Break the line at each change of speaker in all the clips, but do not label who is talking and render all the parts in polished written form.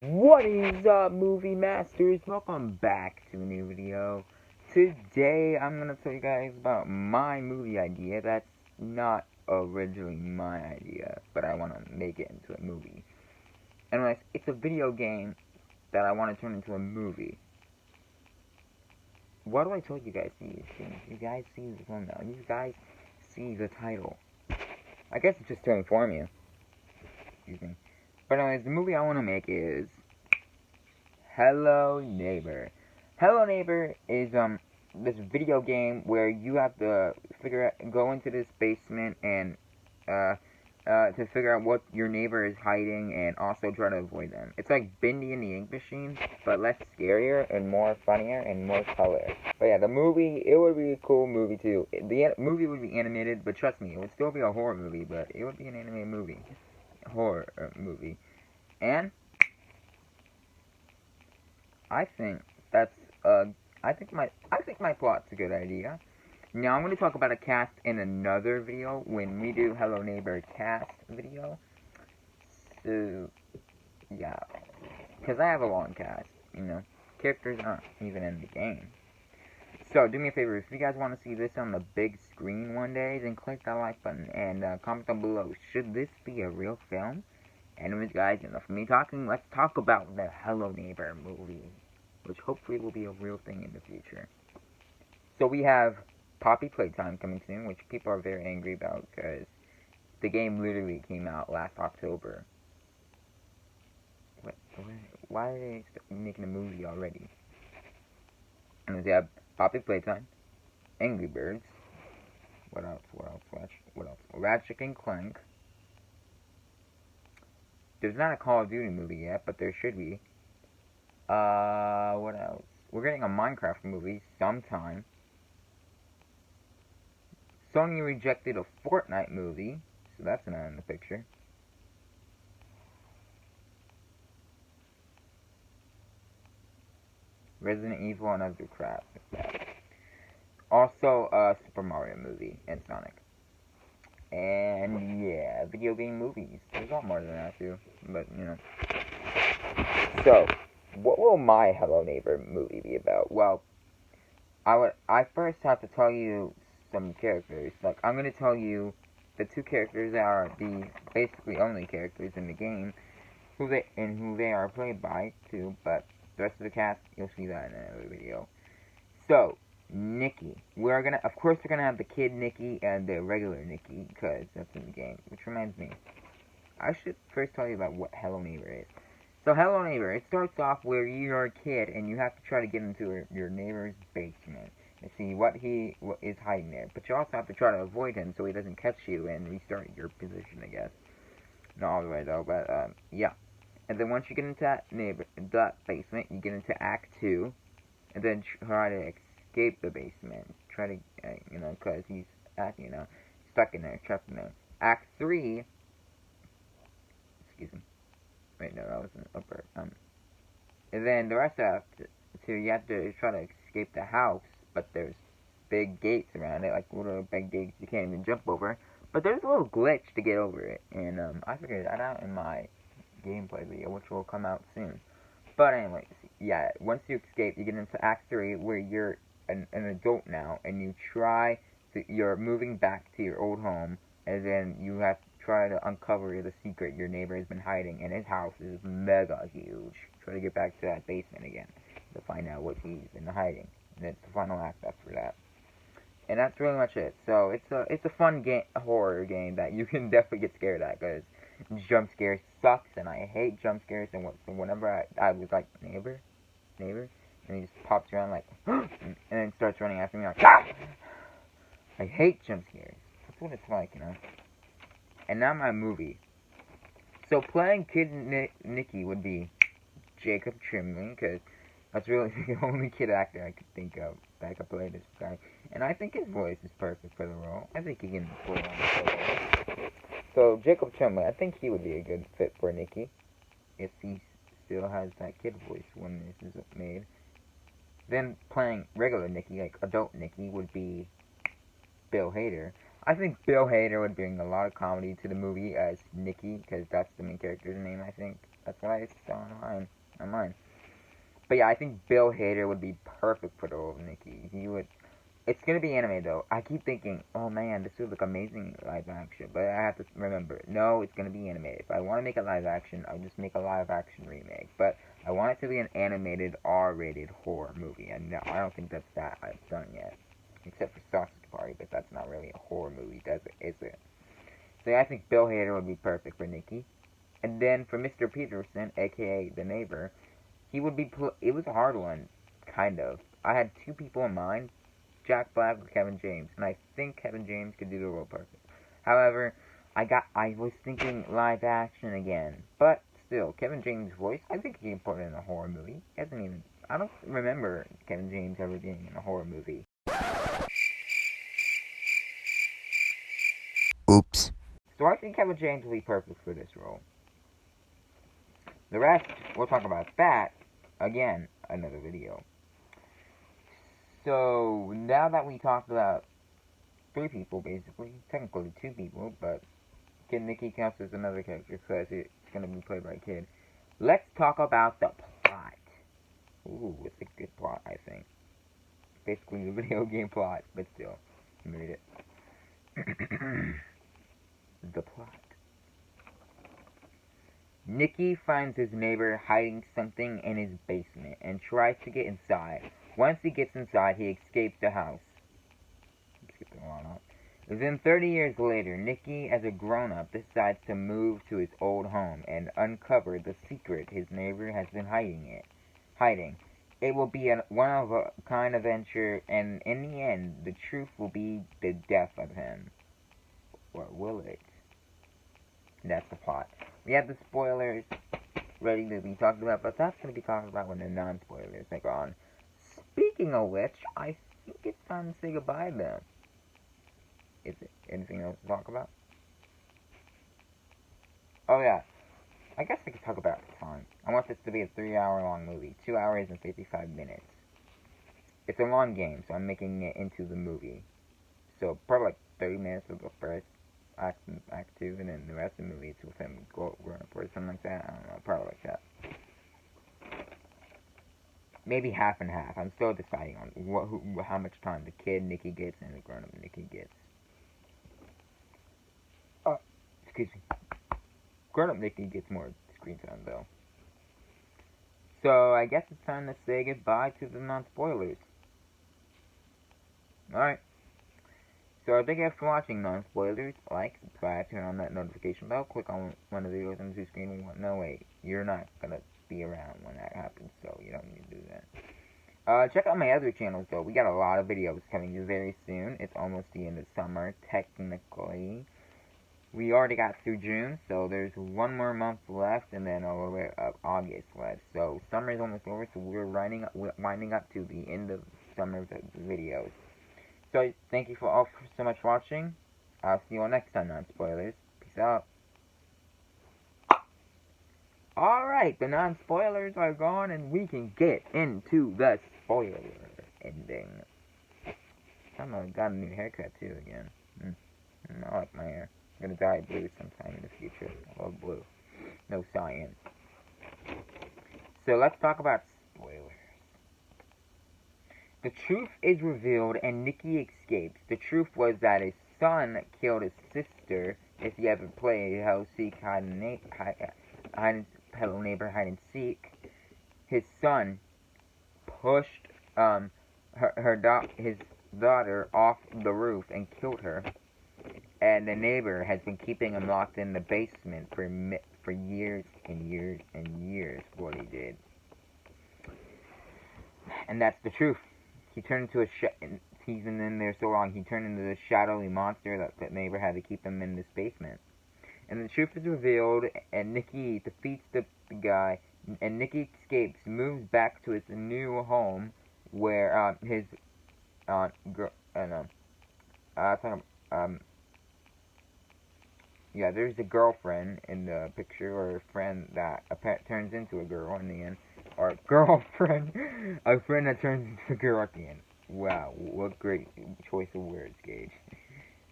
What is up, movie masters? Welcome back to a new video. Today, I'm gonna tell you guys about my movie idea that's not originally my idea, but I want to make it into a movie. Anyways, it's a video game that I want to turn into a movie. What do I tell you guys see? You guys see the thumbnail. You guys see the title. I guess it's just to inform you. Excuse me. But anyways, the movie I want to make is Hello Neighbor. Hello Neighbor is this video game where you have to go into this basement and to figure out what your neighbor is hiding and also try to avoid them. It's like Bindi and the Ink Machine, but less scarier and more funnier and more color. But yeah, the movie, it would be a cool movie too. The movie would be animated, but trust me, it would still be a horror movie, but it would be an animated movie. Horror movie. And I think that's I think my plot's a good idea. Now I'm going to talk about a cast in another video when we do Hello Neighbor cast video. So yeah, because I have a long cast, characters aren't even in the game. So do me a favor, if you guys want to see this on the big screen one day, then click that like button and comment down below. Should this be a real film? Anyways, guys, enough of me talking. Let's talk about the Hello Neighbor movie, which hopefully will be a real thing in the future. So we have Poppy Playtime coming soon, which people are very angry about because the game literally came out last October. Why are they making a movie already? And we have Poppy Playtime, Angry Birds. What else? What else? Ratchet and Clank. There's not a Call of Duty movie yet, but there should be. What else? We're getting a Minecraft movie sometime. Sony rejected a Fortnite movie, so that's not in the picture. Resident Evil and other crap. Also, a Super Mario movie and Sonic. And yeah, video game movies. There's a lot more than that too, but So, what will my Hello Neighbor movie be about? Well, I first have to tell you some characters. Like, I'm gonna tell you the two characters that are the basically only characters in the game, who they are played by too. But the rest of the cast, you'll see that in another video. So, Nikki. Of course, we're gonna have the kid Nikki and the regular Nikki, because that's in the game. Which reminds me, I should first tell you about what Hello Neighbor is. So, Hello Neighbor, it starts off where you're a kid and you have to try to get into your neighbor's basement and see what is hiding there. But you also have to try to avoid him so he doesn't catch you and restart your position, I guess. Not all the way though, but yeah. And then once you get into that basement, you get into Act 2, and then try to escape the basement. Try to, because he's, stuck in there, trapped in there. Act 3, excuse me. Wait, no, that wasn't a bird. And then the rest of Act 2, you have to try to escape the house, but there's big gates around it, like little big gates you can't even jump over. But there's a little glitch to get over it, and I figured that out in my gameplay video, which will come out soon. But anyways, yeah, once you escape, you get into Act 3, where you're an adult now, and you're moving back to your old home, and then you have to try to uncover the secret your neighbor has been hiding, and his house is mega huge. Try to get back to that basement again, to find out what he's been hiding, and it's the final act after that. And that's really much it. So it's a fun horror game that you can definitely get scared at, because jump scares sucks, and I hate jump scares. And so whenever I was like neighbor, and he just pops around like, and then starts running after me like, ah! I hate jump scares. That's what it's like, And now my movie. So playing Kid Nicky would be Jacob Tremblay, because that's really the only kid actor I could think of that could play this guy. And I think his voice is perfect for the role. I think he can pull on the role. So, Jacob Tremblay, I think he would be a good fit for Nicky, if he still has that kid voice when this is made. Then playing regular Nicky, like adult Nicky, would be Bill Hader. I think Bill Hader would bring a lot of comedy to the movie as Nicky, because that's the main character's name, I think. That's what I saw online. But yeah, I think Bill Hader would be perfect for the role of Nicky. He would. It's gonna be anime though. I keep thinking, oh man, this would look amazing in live action. But I have to remember, no, it's gonna be animated. If I want to make a live action, I'll just make a live action remake. But I want it to be an animated R-rated horror movie. And no, I don't think that's that I've done yet, except for Sausage Party. But that's not really a horror movie, does it? Is it? So yeah, I think Bill Hader would be perfect for Nicky. And then for Mr. Peterson, aka the neighbor, he would be. It was a hard one, kind of. I had two people in mind, Jack Black or Kevin James, and I think Kevin James could do the role perfect. However, I was thinking live action again, but still, Kevin James' voice, I think he can put it in a horror movie. He hasn't even. I don't remember Kevin James ever being in a horror movie.
Oops.
So I think Kevin James will be perfect for this role. The rest, we'll talk about that again, another video. So, now that we talked about 3 people, basically, technically 2 people, but Kid Nicky counts as another character because it's going to be played by a kid. Let's talk about the plot. Ooh, it's a good plot, I think. Basically the video game plot, but still, let me read it. The plot. Nicky finds his neighbor hiding something in his basement and tries to get inside. Once he gets inside, he escapes the house. Then 30 years later, Nicky, as a grown-up, decides to move to his old home and uncover the secret his neighbor has been hiding. It will be a one-of-a-kind adventure, and in the end, the truth will be the death of him. Or will it? That's the plot. We have the spoilers ready to be talked about, but that's going to be talked about when the non-spoilers are on. Speaking of which, I think it's time to say goodbye then. Is it anything else to talk about? Oh yeah, I guess I could talk about time. I want this to be a 3-hour long movie, 2 hours and 55 minutes. It's a long game, so I'm making it into the movie. So probably like 30 minutes of the first act 2, and then the rest of the movie is with him growing up or something like that. I don't know, probably like that. Maybe half and half. I'm still deciding on how much time the kid Nicky gets and the grown-up Nicky gets. Excuse me. Grown-up Nicky gets more screen time though. So I guess it's time to say goodbye to the non-spoilers. Alright. So thank you for watching non-spoilers. Like, subscribe, turn on that notification bell, click on one of the videos on the screen. No, wait, you're not gonna be around when that happens, so you don't need to do that. Check out my other channels though. We got a lot of videos coming very soon. It's almost the end of summer, technically. We already got through June, so there's one more month left, and then a little bit of August left. So summer is almost over, so we're winding up to the end of summer videos. So thank you all so much for watching. I'll see you all next time on Spoilers. Peace out. Alright, the non-spoilers are gone, and we can get into the spoiler ending. I got a new haircut too again. I like my hair. I'm gonna dye blue sometime in the future. I love blue. No science. So let's talk about spoilers. The truth is revealed and Nicky escapes. The truth was that his son killed his sister. If you ever played Hello Neighbor Hide and Seek, his son pushed his daughter off the roof and killed her. And the neighbor has been keeping him locked in the basement for years and years and years for what he did. And that's the truth. He turned into he's been in there so long, he turned into this shadowy monster that the neighbor had to keep him in this basement. And the truth is revealed, and Nicky defeats the guy, and Nicky escapes, moves back to his new home, where his yeah, there's a girlfriend in the picture, or a friend that turns into a girl in the end. Or girlfriend, a friend that turns into a girl at the end. Wow, what great choice of words, Gage.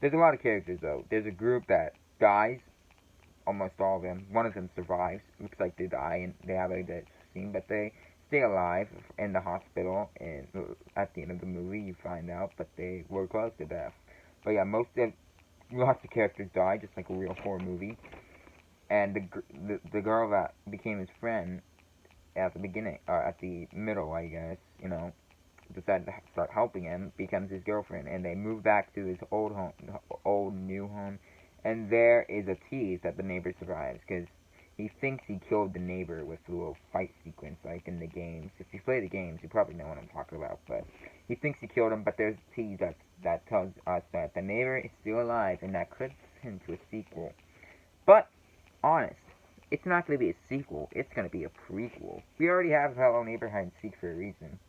There's a lot of characters, though. There's a group that dies, almost all of them. One of them survives. Looks like they die and they have a death scene, but they stay alive in the hospital. And at the end of the movie, you find out, but they were close to death. But yeah, lots of characters die, just like a real horror movie. And the girl that became his friend at the beginning, or at the middle, I guess, decided to start helping him, becomes his girlfriend, and they move back to his old new home, and there is a tease that the neighbor survives, because he thinks he killed the neighbor with a little fight sequence, like in the games. If you play the games, you probably know what I'm talking about, but he thinks he killed him, but there's a tease that tells us that the neighbor is still alive, and that could hint to a sequel. But, honest, it's not going to be a sequel, it's going to be a prequel. We already have Hello Neighbor Hide and Seek for a reason.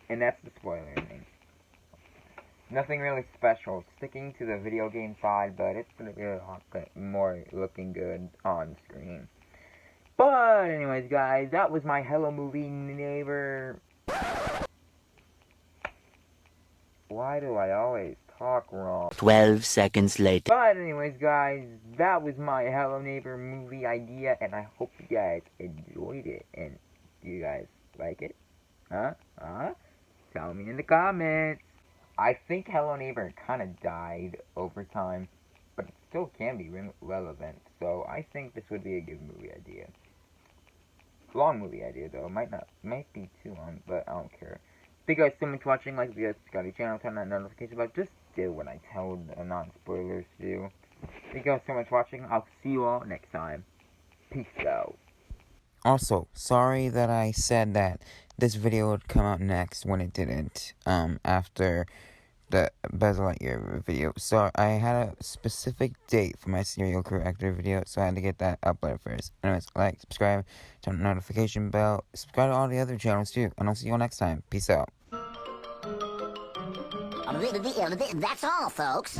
And that's the spoiler ending. Nothing really special, sticking to the video game side, but it's going to be a lot more looking good on screen. But anyways, guys, that was my Hello Movie Neighbor. Why do I always talk wrong?
12 seconds later.
But anyways, guys, that was my Hello Neighbor movie idea, and I hope you guys enjoyed it. And do you guys like it? Huh? Tell me in the comments. I think Hello Neighbor kind of died over time, but it still can be relevant. So I think this would be a good movie idea. Long movie idea though. Might be too long, but I don't care. Thank you guys so much for watching. Like the Scotty channel, turn on notifications bell. Just do what I tell the non-spoilers to do. Thank you guys so much for watching. I'll see you all next time. Peace out. Also, sorry that I said that this video would come out next when it didn't, after the Buzz Lightyear video. So I had a specific date for my serial killer actor video, so I had to get that uploaded first. Anyways, like, subscribe, turn on the notification bell, subscribe to all the other channels too, and I'll see you all next time. Peace out.
That's all, folks.